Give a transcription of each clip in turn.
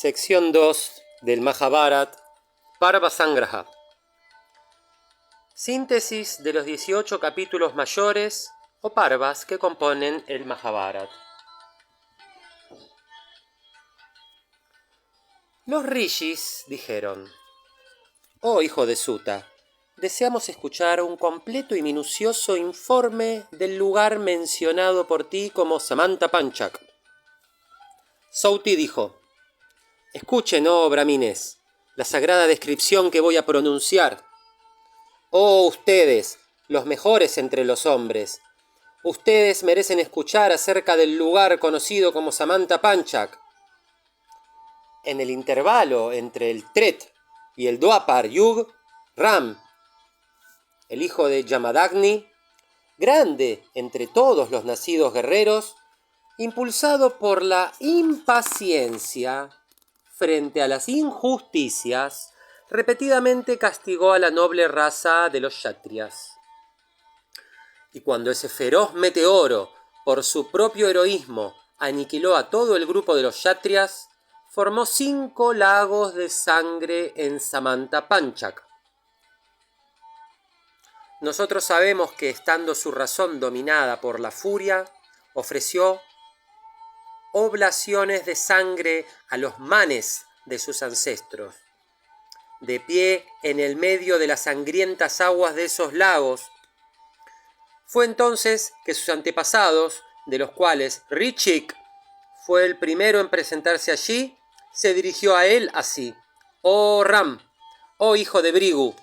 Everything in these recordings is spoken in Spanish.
Sección 2 del Mahabharat, Parva Sangraha. Síntesis de los 18 capítulos mayores o parvas que componen el Mahabharat. Los rishis dijeron: «Oh hijo de Suta, deseamos escuchar un completo y minucioso informe del lugar mencionado por ti como Samanta Panchak». Sauti dijo: «Escuchen, oh brahmines, la sagrada descripción que voy a pronunciar. Oh ustedes, los mejores entre los hombres, ustedes merecen escuchar acerca del lugar conocido como Samanta Panchak. En el intervalo entre el Tret y el Dwapar Yug, Ram, el hijo de Jamadagni, grande entre todos los nacidos guerreros, impulsado por la impaciencia frente a las injusticias, repetidamente castigó a la noble raza de los kshatriyas. Y cuando ese feroz meteoro, por su propio heroísmo, aniquiló a todo el grupo de los kshatriyas, formó 5 lagos de sangre en Samanta Panchak. Nosotros sabemos que, estando su razón dominada por la furia, ofreció oblaciones de sangre a los manes de sus ancestros. De pie en el medio de las sangrientas aguas de esos lagos, fue entonces que sus antepasados, de los cuales Richik fue el primero en presentarse allí, se dirigió a él así: «Oh Ram, oh hijo de Brigu,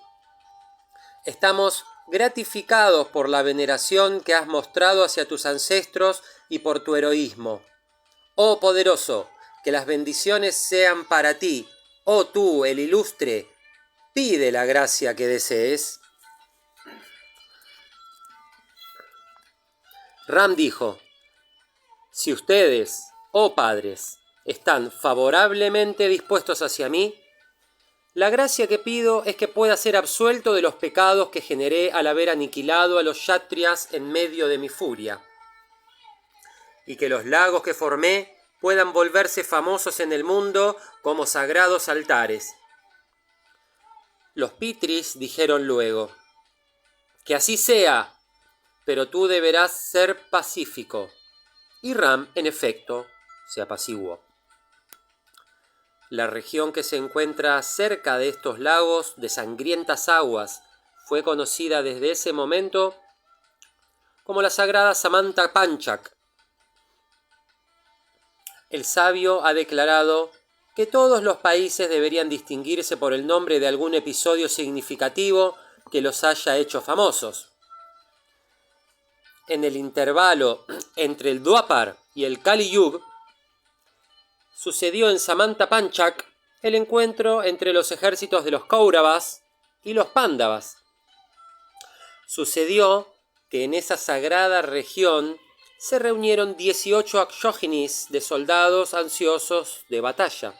estamos gratificados por la veneración que has mostrado hacia tus ancestros y por tu heroísmo. Oh poderoso, que las bendiciones sean para ti. Oh tú, el ilustre, pide la gracia que desees». Ram dijo: «Si ustedes, oh padres, están favorablemente dispuestos hacia mí, la gracia que pido es que pueda ser absuelto de los pecados que generé al haber aniquilado a los kshatriyas en medio de mi furia, y que los lagos que formé puedan volverse famosos en el mundo como sagrados altares». Los pitris dijeron luego: «Que así sea, pero tú deberás ser pacífico». Y Ram, en efecto, se apaciguó. La región que se encuentra cerca de estos lagos de sangrientas aguas fue conocida desde ese momento como la sagrada Samanta Panchak. El sabio ha declarado que todos los países deberían distinguirse por el nombre de algún episodio significativo que los haya hecho famosos. En el intervalo entre el Dwapar y el Kali Yug, sucedió en Samanta Panchak el encuentro entre los ejércitos de los Kauravas y los Pándavas. Sucedió que en esa sagrada región se reunieron 18 akshoginis de soldados ansiosos de batalla.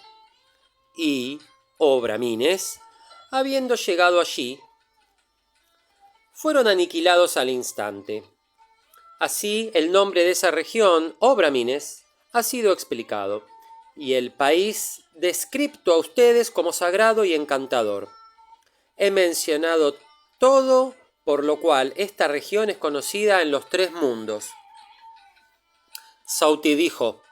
Y, oh brahmines, habiendo llegado allí, fueron aniquilados al instante. Así, el nombre de esa región, oh brahmines, ha sido explicado, y el país descripto a ustedes como sagrado y encantador. He mencionado todo, por lo cual esta región es conocida en los 3 mundos. Sauti dijo: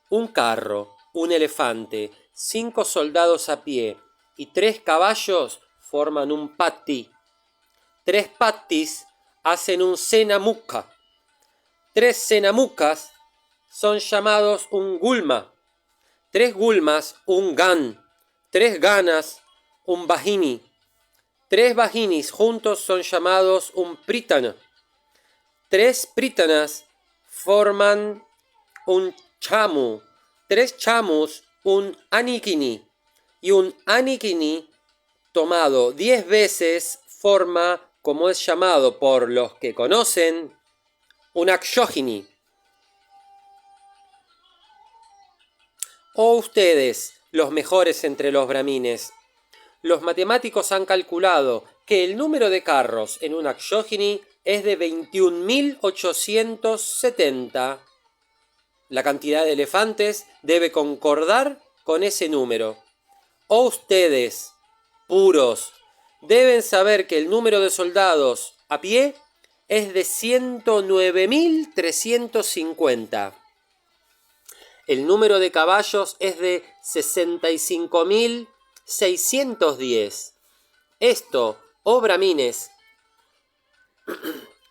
«Un carro, un elefante, 5 soldados a pie y 3 caballos forman un patti. 3 pattis hacen un senamukha. 3 senamukhas son llamados un gulma. 3 gulmas un gan. 3 ganas un vahini. 3 vahinis juntos son llamados un pritana. 3 pritanas forman un chamu. 3 chamus un anikini. Y un anikini tomado 10 veces forma, como es llamado por los que conocen, un akshogini». Oh ustedes, los mejores entre los brahmines, los matemáticos han calculado que el número de carros en un akshogini es de 21.870. La cantidad de elefantes debe concordar con ese número. Oh ustedes, puros, deben saber que el número de soldados a pie es de 109.350. El número de caballos es de 65.610. Esto, oh bramines,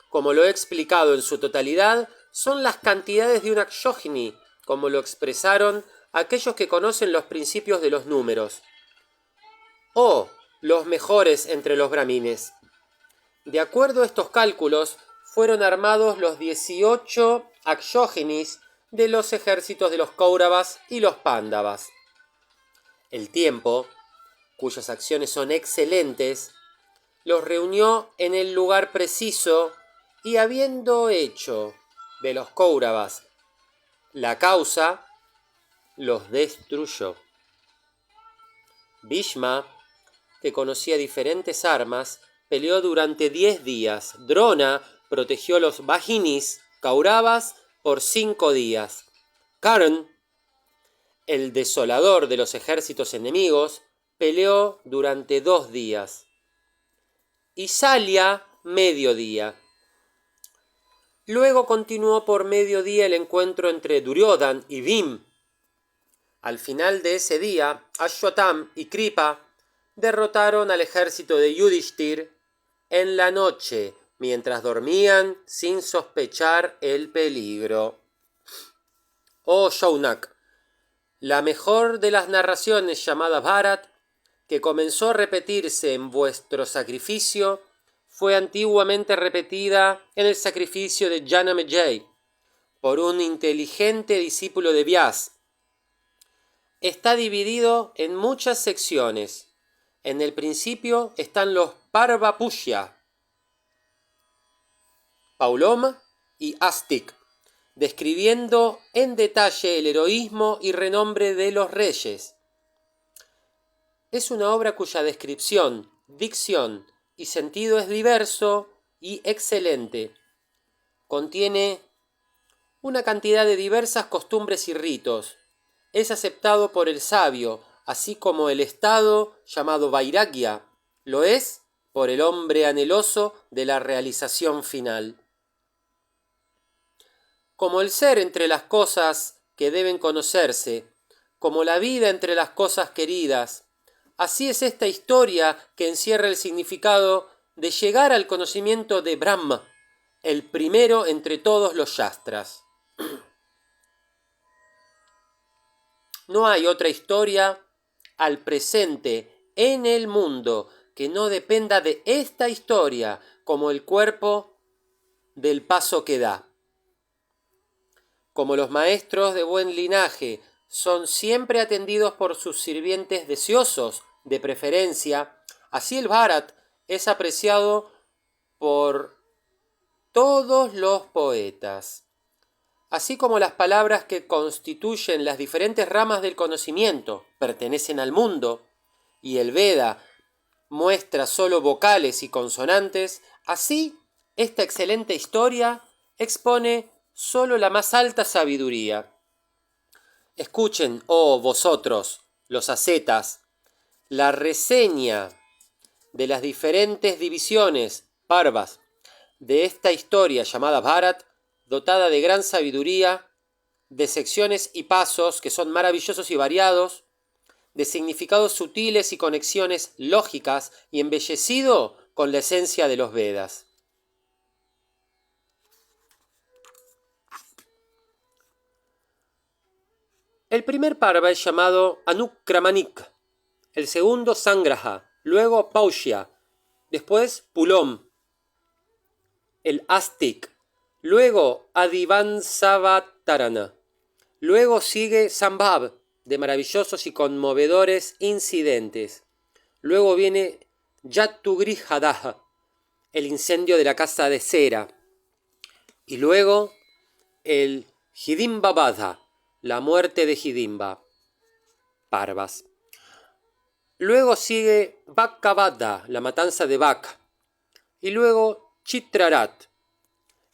como lo he explicado en su totalidad, son las cantidades de un akshogini, como lo expresaron aquellos que conocen los principios de los números. Oh, los mejores entre los bramines. De acuerdo a estos cálculos, fueron armados los 18 akshoginis de los ejércitos de los Kauravas y los Pándavas. El tiempo, cuyas acciones son excelentes, los reunió en el lugar preciso y habiendo hecho de los Kauravas la causa, los destruyó. Bhishma, que conocía diferentes armas, peleó durante 10 días. Drona protegió los Vajinis, Kauravas, por 5 días. Karn, el desolador de los ejércitos enemigos, peleó durante 2 días. Y Salya, mediodía. Luego continuó por mediodía el encuentro entre Duryodhan y Bhim. Al final de ese día, Ashwatam y Kripa derrotaron al ejército de Yudhishthir en la noche, mientras dormían sin sospechar el peligro. Oh Shaunak, la mejor de las narraciones llamada Bharat, que comenzó a repetirse en vuestro sacrificio, fue antiguamente repetida en el sacrificio de Janamejay por un inteligente discípulo de Vyas. Está dividido en muchas secciones. En el principio están los Parvapushya, Pauloma y Astik, describiendo en detalle el heroísmo y renombre de los reyes. Es una obra cuya descripción, dicción y sentido es diverso y excelente. Contiene una cantidad de diversas costumbres y ritos. Es aceptado por el sabio, así como el estado llamado Vairagya lo es por el hombre anheloso de la realización final. Como el ser entre las cosas que deben conocerse, como la vida entre las cosas queridas, así es esta historia que encierra el significado de llegar al conocimiento de Brahma, el primero entre todos los Shastras. No hay otra historia al presente en el mundo que no dependa de esta historia como el cuerpo del paso que da. Como los maestros de buen linaje son siempre atendidos por sus sirvientes deseosos de preferencia, así el Bharat es apreciado por todos los poetas. Así como las palabras que constituyen las diferentes ramas del conocimiento pertenecen al mundo, y el Veda muestra solo vocales y consonantes, así esta excelente historia expone solo la más alta sabiduría. Escuchen, oh vosotros, los ascetas, la reseña de las diferentes divisiones, parvas, de esta historia llamada Bharat, dotada de gran sabiduría, de secciones y pasos que son maravillosos y variados, de significados sutiles y conexiones lógicas y embellecido con la esencia de los Vedas. El primer parva es llamado Anukramanik, el segundo Sangraha, luego Paushya, después Pulom, el Astik, luego Adivansavatarana, luego sigue Sambhav, de maravillosos y conmovedores incidentes. Luego viene Yattugrihadaha, el incendio de la casa de cera. Y luego el Hidimba-vadha, la muerte de Hidimba. Parvas. Luego sigue Vakka-vadha, la matanza de Vakka. Y luego Chitrarat,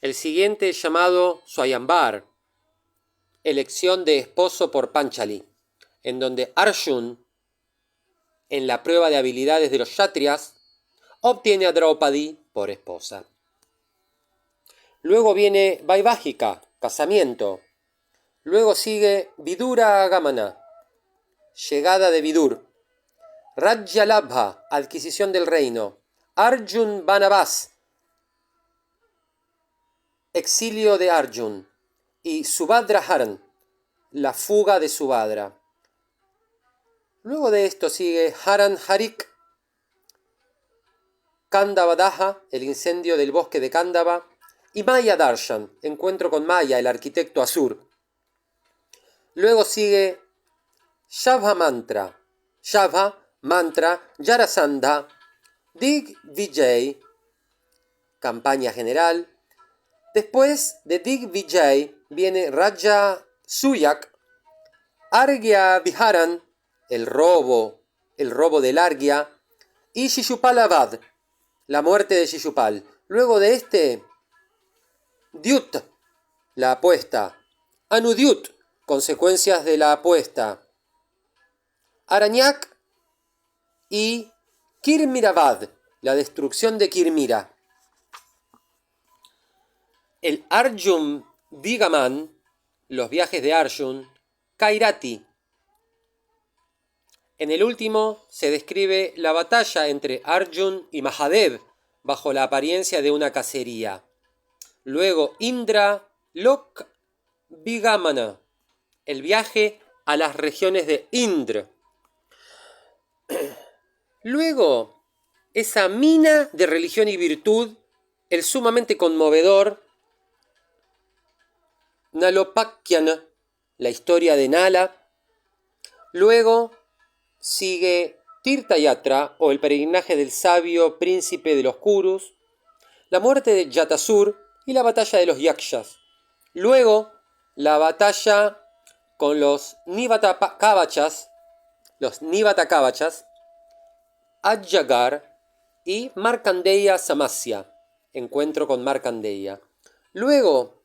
el siguiente llamado Swayamvar, elección de esposo por Panchali. en donde Arjun, en la prueba de habilidades de los Kshatriyas, obtiene a Draupadi por esposa. Luego viene Vaivahika, casamiento. Luego sigue Vidura Agamana, llegada de Vidur. Rajyalabha, adquisición del reino. Arjun Vanavas, exilio de Arjun. Y Subhadra Haran, la fuga de Subhadra. Luego de esto sigue Haran Harik, Kandava Daha, el incendio del bosque de Kandava, y Maya Darshan, encuentro con Maya, el arquitecto Asur. Luego sigue Shabha Mantra, Jarasandha, Digvijay, campaña general. Después de Digvijay viene Raja Suyak, Argya Viharan, el robo del Argya, y Shishupalavad, la muerte de Shishupal. Luego de este, Dyut, la apuesta. Anudyut, consecuencias de la apuesta. Aranyak y Kirmiravad, la destrucción de Kirmira. El Arjun Vigaman, los viajes de Arjun. Kairati. En el último se describe la batalla entre Arjun y Mahadev bajo la apariencia de una cacería. Luego Indra Lok Vigamana, el viaje a las regiones de Indra. Luego, esa mina de religión y virtud, el sumamente conmovedor Nalopakyana, la historia de Nala. Luego sigue Tirtha Yatra, o el peregrinaje del sabio príncipe de los Kurus, la muerte de Jatasur y la batalla de los Yakshas. Luego, la batalla con los Nivata Kavachas, Ajagar y Markandeya Samasya, encuentro con Markandeya. Luego,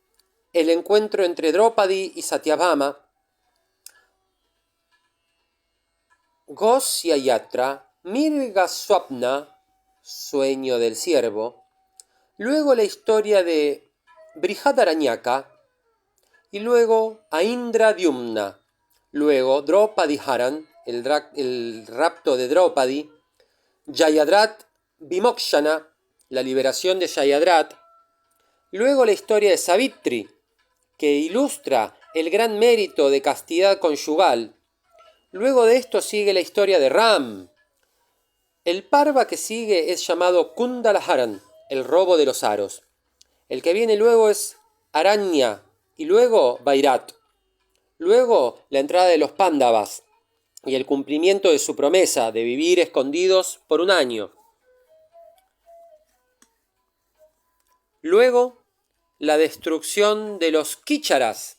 el encuentro entre Draupadi y Satyabhama, Gosya Yatra, Mirga Swapna, sueño del ciervo. Luego la historia de Brihadaranyaka, y luego a Indra Dyumna. Luego Draupadi Haran, el rapto de Draupadi. Jayadrat Vimokshana, la liberación de Jayadrat. Luego la historia de Savitri, que ilustra el gran mérito de castidad conyugal. Luego de esto sigue la historia de Ram. El parva que sigue es llamado Kundalaharan, el robo de los aros. El que viene luego es Aranya y luego Vairat. Luego la entrada de los Pándavas y el cumplimiento de su promesa de vivir escondidos por un año. Luego la destrucción de los Kícharas.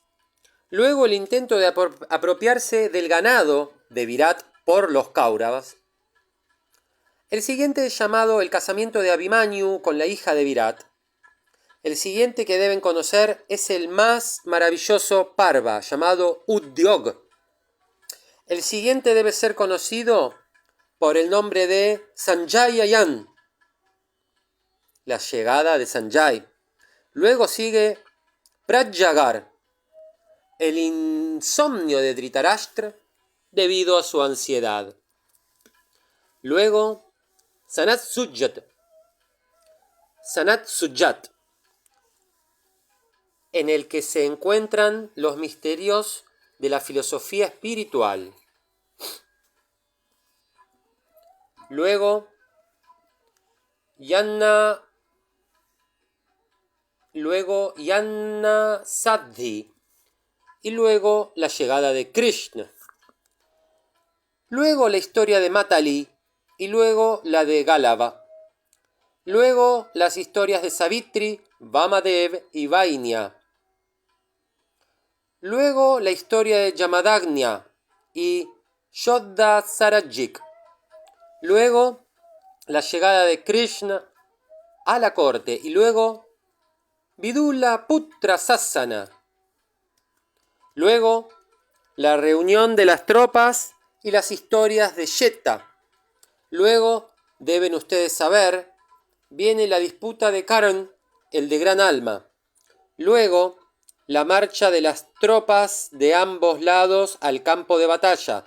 Luego el intento de apropiarse del ganado de Virat por los Kauravas. El siguiente es llamado el casamiento de Abhimanyu con la hija de Virat. El siguiente que deben conocer es el más maravilloso parva, llamado Udyog. El siguiente debe ser conocido por el nombre de Sanjayayan, la llegada de Sanjay. Luego sigue Prajagar, el insomnio de Dhritarashtra debido a su ansiedad. Luego Sanat Sujat, en el que se encuentran los misterios de la filosofía espiritual. Luego Yanna Saddhi, y luego la llegada de Krishna. Luego la historia de Matali, y luego la de Galava. Luego las historias de Savitri, Vamadev y Vainya. Luego la historia de Jamadagnya y Shodda Sarajik. Luego la llegada de Krishna a la corte y luego Vidula Putra Sassana. Luego la reunión de las tropas y las historias de Yetta. Luego, deben ustedes saber, viene la disputa de Karen, el de gran alma. Luego, la marcha de las tropas de ambos lados al campo de batalla.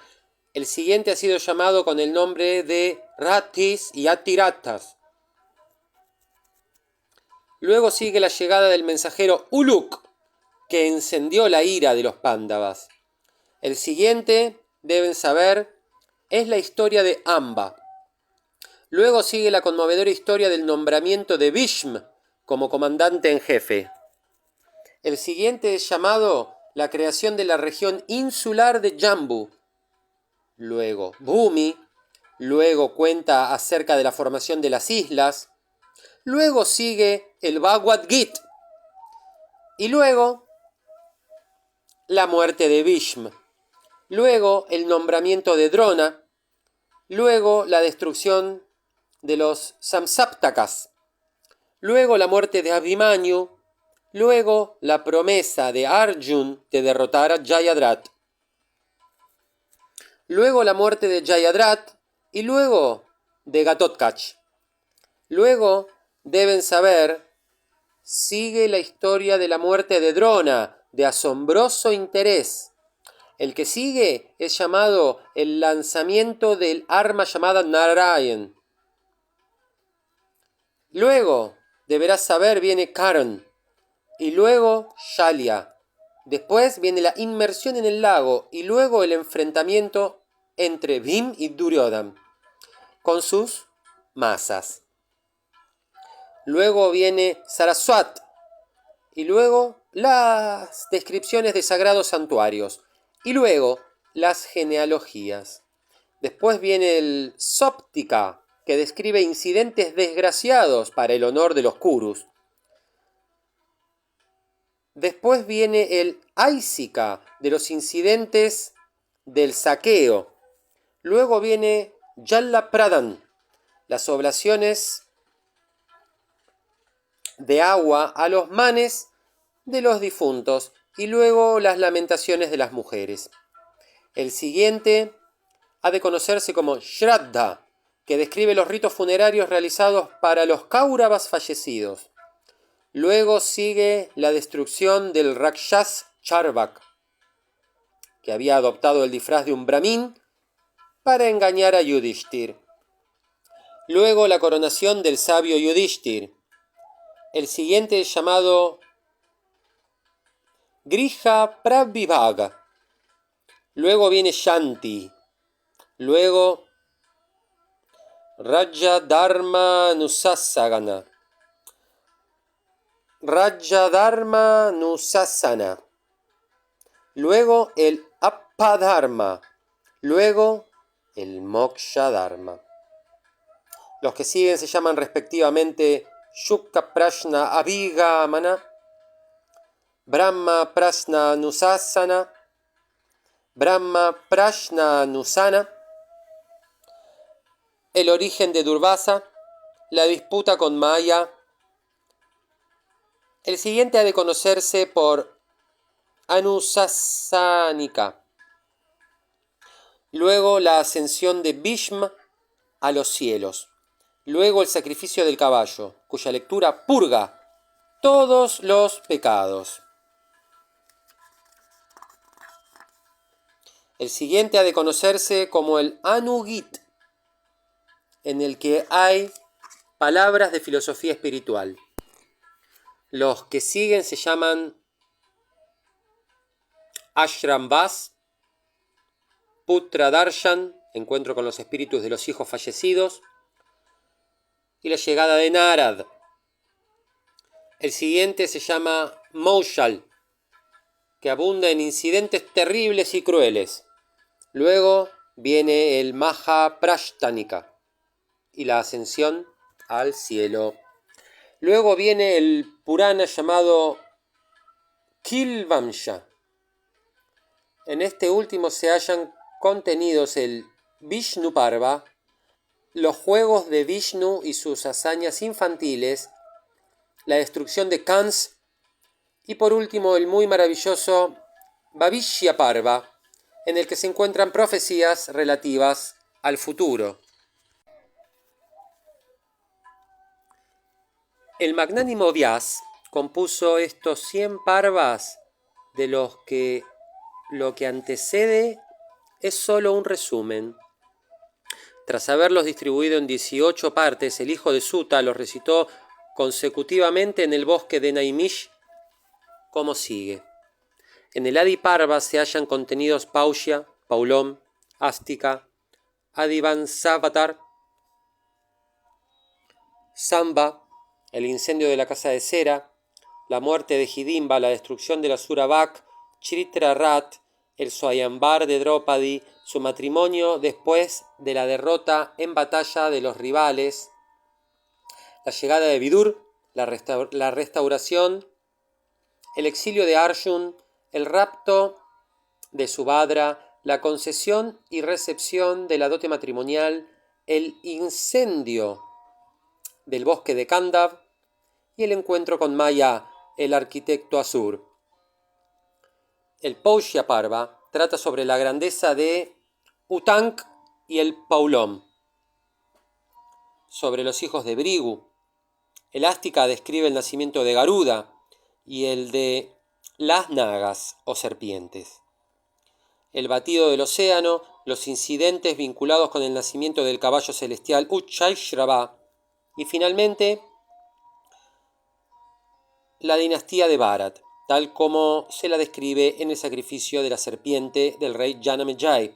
El siguiente ha sido llamado con el nombre de Ratis y Atiratas. Luego sigue la llegada del mensajero Uluk, que encendió la ira de los Pándavas. El siguiente, deben saber, es la historia de Amba. Luego sigue la conmovedora historia del nombramiento de Bhism como comandante en jefe. El siguiente es llamado la creación de la región insular de Jambu. Luego Bhumi. Luego cuenta acerca de la formación de las islas. Luego sigue el Bhagavad Gita. Y luego la muerte de Bhism. Luego el nombramiento de Drona. Luego la destrucción de los Samsaptakas. Luego la muerte de Abhimanyu. Luego la promesa de Arjun de derrotar a Jayadratha. Luego la muerte de Jayadratha y luego de Ghatotkach. Luego, deben saber, sigue la historia de la muerte de Drona, de asombroso interés. El que sigue es llamado el lanzamiento del arma llamada Narayan. Luego, deberás saber, viene Karan. Y luego Shalya. Después viene la inmersión en el lago y luego el enfrentamiento entre Bhim y Duryodhana con sus masas. Luego viene Saraswat y luego las descripciones de sagrados santuarios y luego las genealogías. Después viene el Sóptica, que describe incidentes desgraciados para el honor de los Kurus. Después viene el Aisika, de los incidentes del saqueo. Luego viene Yallapradan, las oblaciones de agua a los manes de los difuntos y luego las lamentaciones de las mujeres. El siguiente ha de conocerse como Shraddha, que describe los ritos funerarios realizados para los Kauravas fallecidos. Luego sigue la destrucción del Rakshas Charvak, que había adoptado el disfraz de un brahmin para engañar a Yudhishthir. Luego la coronación del sabio Yudhishthir. El siguiente es llamado Griha Pravibhaga. Luego viene Shanti. Luego Raja Dharma Nusasana. Raja Dharma Nusasana. Luego el Appadharma. Luego el Moksha Dharma. Los que siguen se llaman respectivamente Shukka Prashna Abhigamana, Brahma Prashna Nusasana, Brahma Prashna Nusana, el origen de Durvasa, la disputa con Maya. El siguiente ha de conocerse por Anusasanika. Luego la ascensión de Bhishma a los cielos. Luego el sacrificio del caballo, cuya lectura purga todos los pecados. El siguiente ha de conocerse como el Anugit, en el que hay palabras de filosofía espiritual. Los que siguen se llaman Ashrambas, Putra Darshan, encuentro con los espíritus de los hijos fallecidos, y la llegada de Narad. El siguiente se llama Maushal, que abunda en incidentes terribles y crueles. Luego viene el Mahaprashtanika y la ascensión al cielo. Luego viene el Purana llamado Kilvamsha. En este último se hallan contenidos el Vishnu Parva, los juegos de Vishnu y sus hazañas infantiles, la destrucción de Kans y por último el muy maravilloso Bhavishya Parva, en el que se encuentran profecías relativas al futuro. El magnánimo Vyas compuso estos 100 parvas, de los que lo que antecede es solo un resumen. Tras haberlos distribuido en 18 partes, el hijo de Suta los recitó consecutivamente en el bosque de Naimish como sigue. En el Adi Parva se hallan contenidos Paushya, Paulom, Ástica, Adivansavatar, Samba, el incendio de la casa de cera, la muerte de Hidimba, la destrucción de la Suravak, Chritrarat, el Swayamvar de Draupadi, su matrimonio después de la derrota en batalla de los rivales, la llegada de Vidur, la restauración, el exilio de Arjun, el rapto de Subhadra, la concesión y recepción de la dote matrimonial, el incendio del bosque de Kandav y el encuentro con Maya, el arquitecto Asur. El Paushya Parva trata sobre la grandeza de Utank y el Paulom, sobre los hijos de Brigu. El Ástica describe el nacimiento de Garuda y el de las nagas o serpientes. El batido del océano, los incidentes vinculados con el nacimiento del caballo celestial Uchaishrava y finalmente la dinastía de Bharat, tal como se la describe en el sacrificio de la serpiente del rey Janamejai.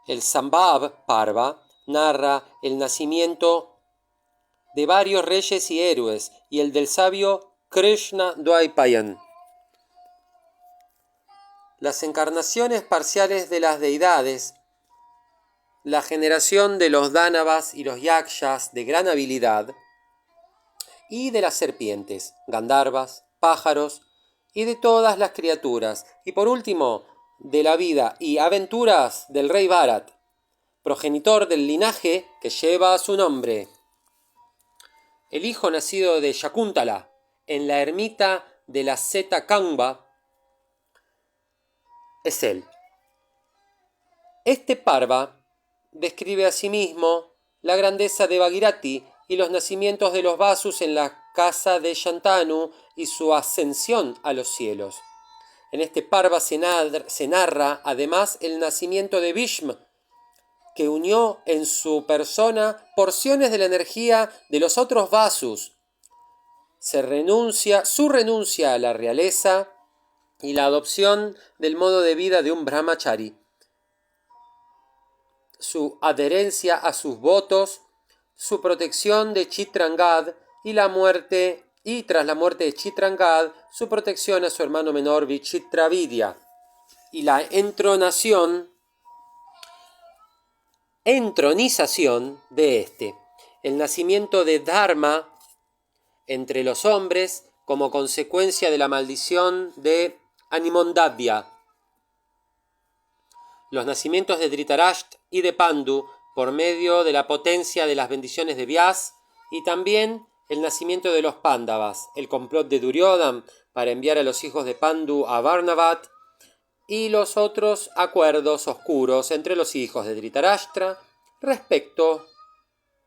El Sambhav Parva narra el nacimiento de varios reyes y héroes y el del sabio Krishna Dwaipayan. Las encarnaciones parciales de las deidades, la generación de los dánavas y los yakshas de gran habilidad, y de las serpientes, gandharvas, pájaros y de todas las criaturas, y por último, de la vida y aventuras del rey Bharat, progenitor del linaje que lleva su nombre. El hijo nacido de Shakuntala en la ermita de la Seta Kamba es él. Este Parva describe asimismo la grandeza de Bhagirathi y los nacimientos de los Vasus en la casa de Shantanu y su ascensión a los cielos. En este Parva se narra además el nacimiento de Bhishma, que unió en su persona porciones de la energía de los otros Vasus. Su renuncia a la realeza y la adopción del modo de vida de un brahmachari, su adherencia a sus votos, su protección de Chitrangad y tras la muerte de Chitrangad, su protección a su hermano menor Vichitravidya y la entronización de este, el nacimiento de Dharma entre los hombres como consecuencia de la maldición de Animondadya, los nacimientos de Dhritarashtra y de Pandu por medio de la potencia de las bendiciones de Vyas, y también el nacimiento de los Pándavas, el complot de Duryodhana para enviar a los hijos de Pandu a Varnavat, y los otros acuerdos oscuros entre los hijos de Dhritarashtra respecto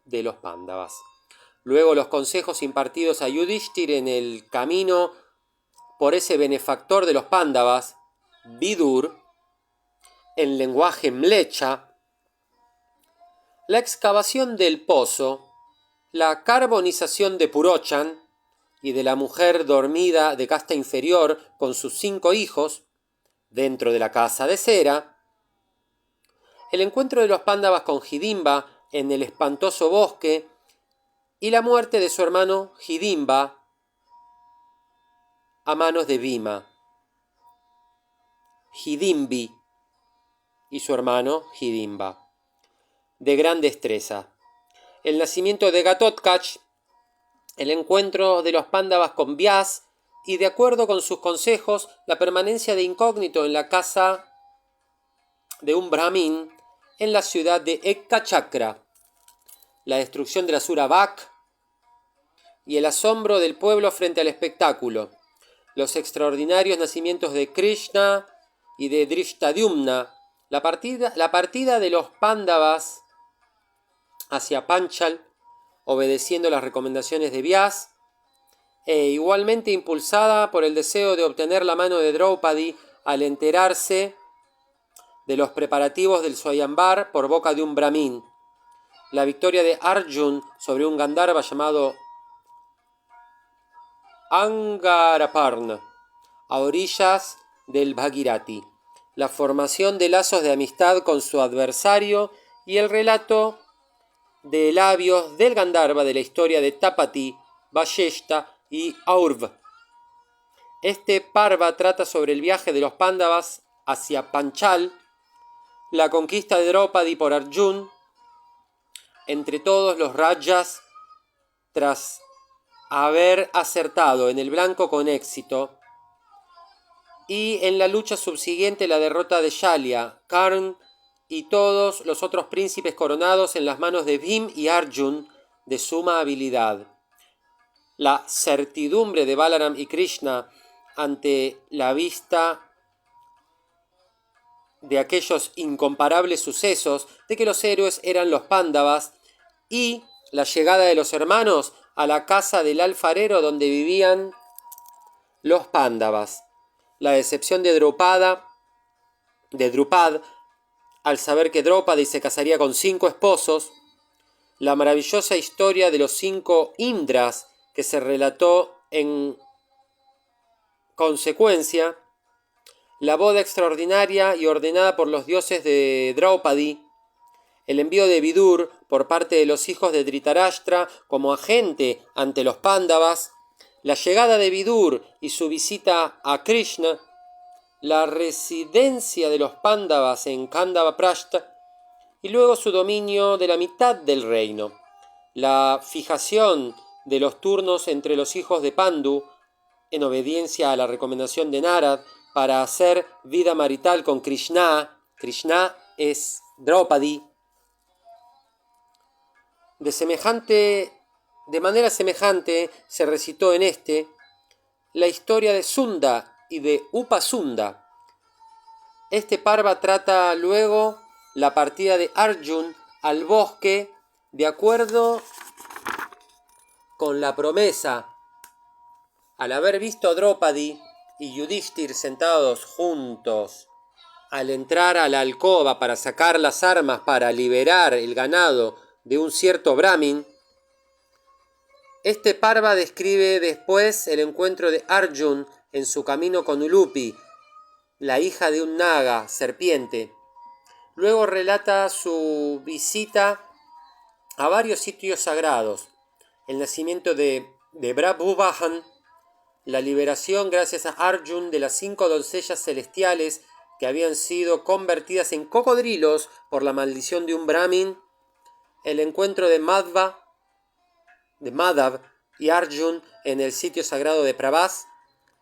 de los Pándavas. Luego los consejos impartidos a Yudhishthir en el camino por ese benefactor de los Pándavas, Vidur, en lenguaje mlecha, la excavación del pozo, la carbonización de Purochan y de la mujer dormida de casta inferior con sus 5 hijos dentro de la casa de cera, el encuentro de los Pándavas con Hidimba en el espantoso bosque y la muerte de su hermano Hidimba a manos de Bhima, Hidimbi y su hermano Hidimba, de gran destreza. El nacimiento de Ghatotkach, el encuentro de los Pándavas con Vyas y, de acuerdo con sus consejos, la permanencia de incógnito en la casa de un brahmin en la ciudad de Ekachakra, la destrucción de la Suravak y el asombro del pueblo frente al espectáculo, los extraordinarios nacimientos de Krishna y de Drishtadyumna, la partida de los Pándavas hacia Panchal, obedeciendo las recomendaciones de Vyas, e igualmente impulsada por el deseo de obtener la mano de Draupadi al enterarse de los preparativos del Swayamvar por boca de un brahmin. La victoria de Arjun sobre un Gandharva llamado Angaraparna, a orillas del Bhagirati. La formación de lazos de amistad con su adversario y el relato de labios del Gandharva de la historia de Tapati, Vasheshta y Aurv. Este Parva trata sobre el viaje de los Pándavas hacia Panchal, la conquista de Draupadi por Arjun, entre todos los Rajas, tras haber acertado en el blanco con éxito, y en la lucha subsiguiente la derrota de Shalya, Karn y todos los otros príncipes coronados en las manos de Bhim y Arjun de suma habilidad. La certidumbre de Balaram y Krishna ante la vista de aquellos incomparables sucesos de que los héroes eran los Pándavas y la llegada de los hermanos a la casa del alfarero donde vivían los Pándavas. La decepción de Drupad al saber que Draupadi se casaría con 5 esposos, la maravillosa historia de los 5 Indras que se relató en consecuencia, la boda extraordinaria y ordenada por los dioses de Draupadi, el envío de Vidur por parte de los hijos de Dhritarashtra como agente ante los Pándavas, la llegada de Vidur y su visita a Krishna, la residencia de los Pándavas en Kandavaprashta y luego su dominio de la mitad del reino, la fijación de los turnos entre los hijos de Pandu en obediencia a la recomendación de Narad para hacer vida marital con Krishna. Krishna es Draupadi. De manera semejante se recitó en la historia de Sunda y de Upasunda. Este Parva trata luego la partida de Arjun al bosque de acuerdo con la promesa. Al haber visto a Draupadi y Yudhishthir sentados juntos al entrar a la alcoba para sacar las armas para liberar el ganado de un cierto Brahmin, este Parva describe después el encuentro de Arjun en su camino con Ulupi, la hija de un naga, serpiente. Luego relata su visita a varios sitios sagrados, el nacimiento de Prabhuvahan, la liberación gracias a Arjun de las 5 doncellas celestiales que habían sido convertidas en cocodrilos por la maldición de un Brahmin, el encuentro de Madhav y Arjun en el sitio sagrado de Prabhas,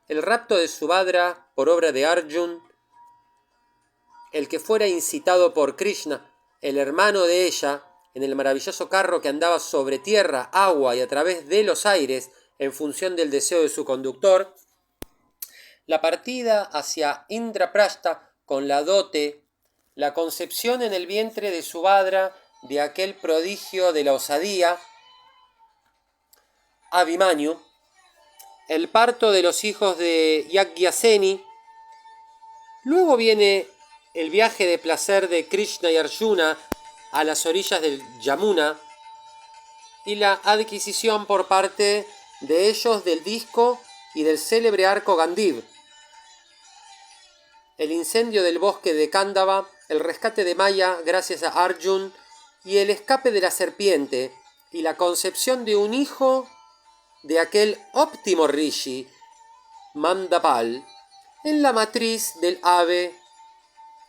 el rapto de Subhadra por obra de Arjun, el que fuera incitado por Krishna, el hermano de ella, en el maravilloso carro que andaba sobre tierra, agua y a través de los aires en función del deseo de su conductor, la partida hacia Indraprastha con la dote, la concepción en el vientre de Subhadra de aquel prodigio de la osadía, Abhimanyu, el parto de los hijos de Yagyaseni. Luego viene el viaje de placer de Krishna y Arjuna a las orillas del Yamuna y la adquisición por parte de ellos del disco y del célebre arco Gandiv, el incendio del bosque de Kandava, el rescate de Maya gracias a Arjun y el escape de la serpiente y la concepción de un hijo de aquel óptimo rishi, Mandapal, en la matriz del ave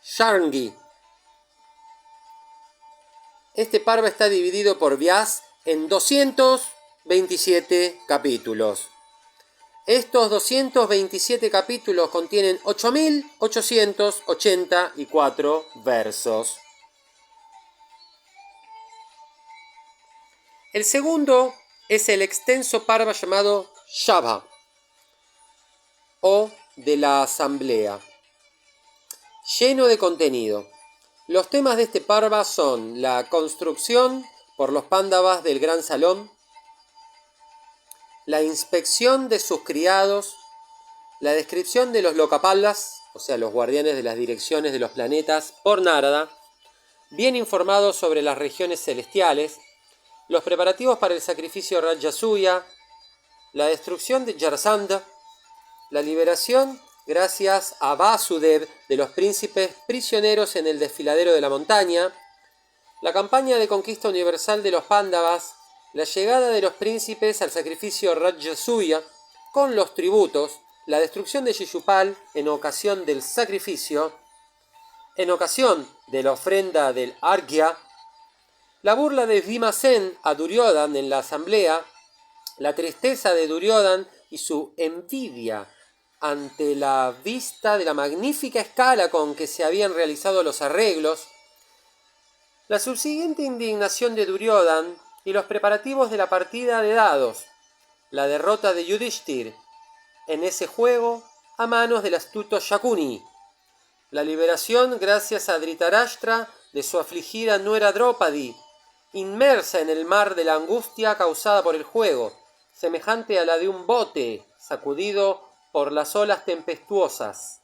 Sharngi. Este Parva está dividido por Vyas en 227 capítulos. Estos 227 capítulos contienen 8.884 versos. El segundo es el extenso Parva llamado Shabha, o de la asamblea. lleno de contenido. Los temas de este Parva son la construcción por los Pándavas del Gran Salón, la inspección de sus criados, la descripción de los Lokapalas, o sea, los guardianes de las direcciones de los planetas, por Narada, bien informados sobre las regiones celestiales, los preparativos para el sacrificio Rajasuya, la destrucción de Jarasandha, la liberación gracias a Vasudev de los príncipes prisioneros en el desfiladero de la montaña, la campaña de conquista universal de los Pándavas, la llegada de los príncipes al sacrificio Rajasuya con los tributos, la destrucción de Shishupal en ocasión del sacrificio, en ocasión de la ofrenda del Arghya, la burla de Bhimasen a Duryodhan en la asamblea, la tristeza de Duryodhan y su envidia ante la vista de la magnífica escala con que se habían realizado los arreglos, la subsiguiente indignación de Duryodhan y los preparativos de la partida de dados, la derrota de Yudhishthir en ese juego a manos del astuto Shakuni, la liberación gracias a Dhritarashtra de su afligida nuera Draupadi, inmersa en el mar de la angustia causada por el juego, semejante a la de un bote sacudido por las olas tempestuosas.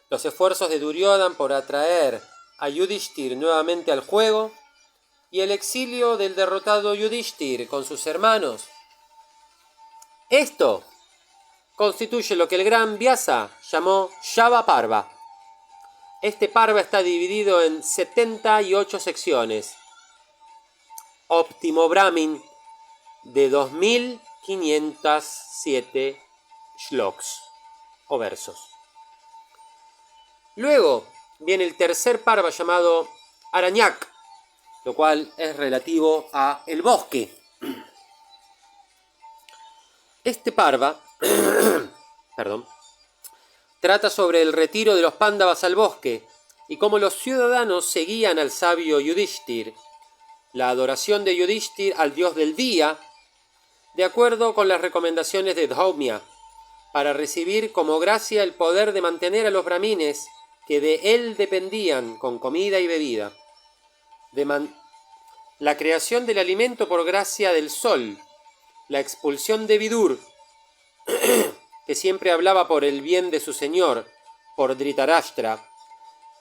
Los esfuerzos de Duryodhan por atraer a Yudhishthir nuevamente al juego y el exilio del derrotado Yudhishthir con sus hermanos. Esto constituye lo que el gran Vyasa llamó Shava Parva. Este Parva está dividido en 78 secciones. Óptimo Brahmin de 2507 shloks o versos. Luego viene el tercer Parva llamado Aranyak, lo cual es relativo a el bosque. Este Parva trata sobre el retiro de los Pándavas al bosque y cómo los ciudadanos seguían al sabio Yudhishthir, la adoración de Yudhishthir al dios del día, de acuerdo con las recomendaciones de Dhaumya, para recibir como gracia el poder de mantener a los brahmines que de él dependían con comida y bebida, la creación del alimento por gracia del sol, la expulsión de Vidur, que siempre hablaba por el bien de su señor, por Dhritarashtra,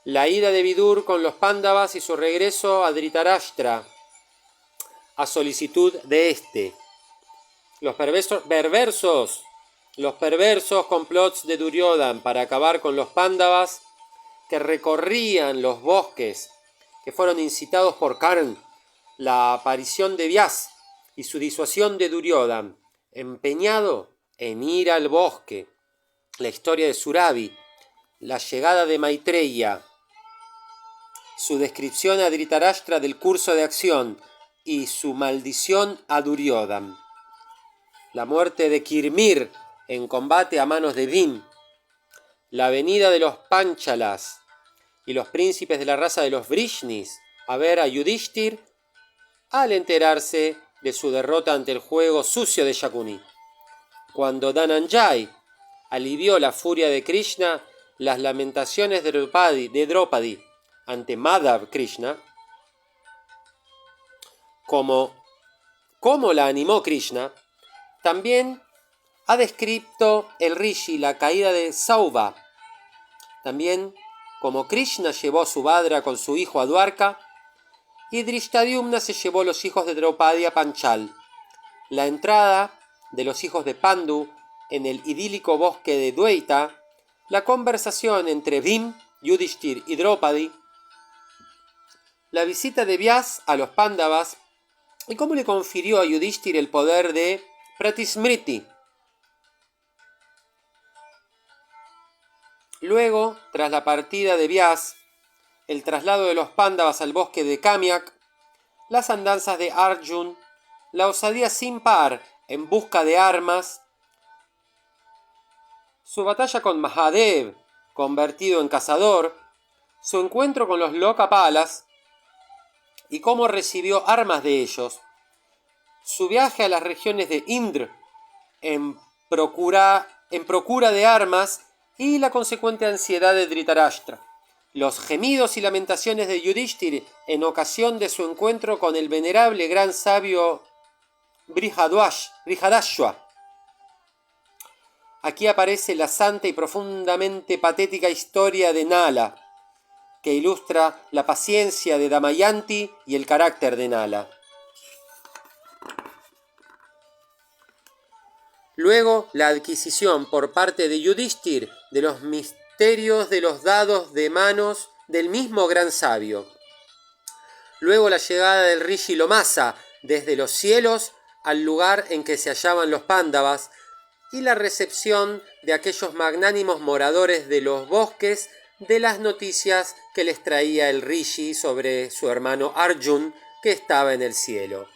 la ida de Vidur con los Pándavas y su regreso a Dhritarashtra, a solicitud de éste, los perversos complots de Duryodhan para acabar con los Pándavas que recorrían los bosques, que fueron incitados por Karn, la aparición de Vyas y su disuasión de Duryodhan, empeñado en ir al bosque, la historia de Surabi, la llegada de Maitreya, su descripción a Dhritarashtra del curso de acción y su maldición a Duryodhan, la muerte de Kirmir en combate a manos de Bhim, la venida de los Panchalas y los príncipes de la raza de los Vrishnis a ver a Yudhishthir al enterarse de su derrota ante el juego sucio de Shakuni. Cuando Dhananjay alivió la furia de Krishna, las lamentaciones de Draupadi ante Madhav Krishna, como la animó Krishna, también ha descrito el Rishi la caída de Sauva, también como Krishna llevó a Subhadra con su hijo a Dwarka y Drishtadyumna se llevó los hijos de Draupadi a Panchal, la entrada de los hijos de Pandu en el idílico bosque de Dwaita, la conversación entre Bhim, Yudhishthir y Draupadi, la visita de Vyas a los Pándavas y cómo le confirió a Yudhishthir el poder de Pratismriti. Luego, tras la partida de Vyas, el traslado de los Pándavas al bosque de Kamyak, las andanzas de Arjun, la osadía sin par en busca de armas, su batalla con Mahadev, convertido en cazador, su encuentro con los Lokapalas y cómo recibió armas de ellos, su viaje a las regiones de Indra en procura de armas y la consecuente ansiedad de Dhritarashtra. Los gemidos y lamentaciones de Yudhishthir en ocasión de su encuentro con el venerable gran sabio Brihadashva. Aquí aparece la santa y profundamente patética historia de Nala, que ilustra la paciencia de Damayanti y el carácter de Nala. Luego, la adquisición por parte de Yudhishthir de los misterios de los dados de manos del mismo gran sabio. Luego, la llegada del Rishi Lomasa desde los cielos al lugar en que se hallaban los Pándavas y la recepción de aquellos magnánimos moradores de los bosques de las noticias que les traía el Rishi sobre su hermano Arjun que estaba en el cielo.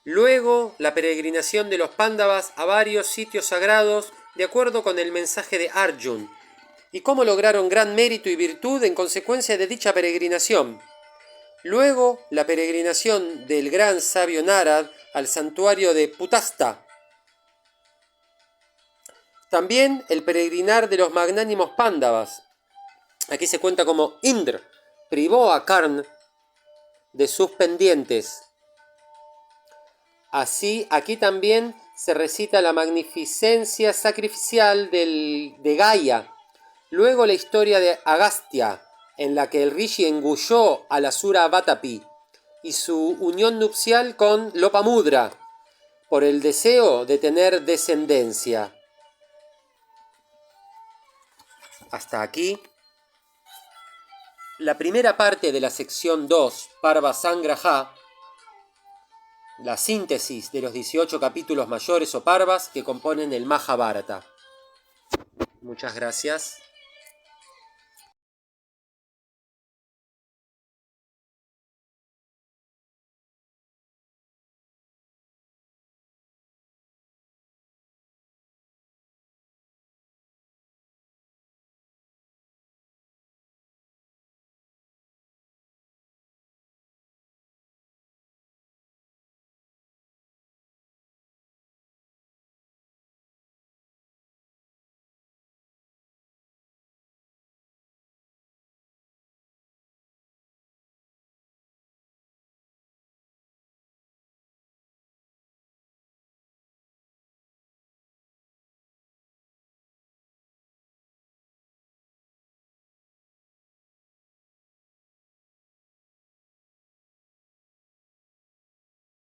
Luego, la peregrinación de los Pándavas a varios sitios sagrados de acuerdo con el mensaje de Arjun, y cómo lograron gran mérito y virtud en consecuencia de dicha peregrinación. Luego, la peregrinación del gran sabio Narad al santuario de Putasta. También el peregrinar de los magnánimos Pándavas. Aquí se cuenta cómo Indra privó a Karna de sus pendientes. Así, aquí también se recita la magnificencia sacrificial de Gaia. Luego la historia de Agastya, en la que el Rishi engulló al asura Vatapi, y su unión nupcial con Lopamudra, por el deseo de tener descendencia. Hasta aquí la primera parte de la sección 2, Parva Sangraha, la síntesis de los 18 capítulos mayores o parvas que componen el Mahabharata. Muchas gracias.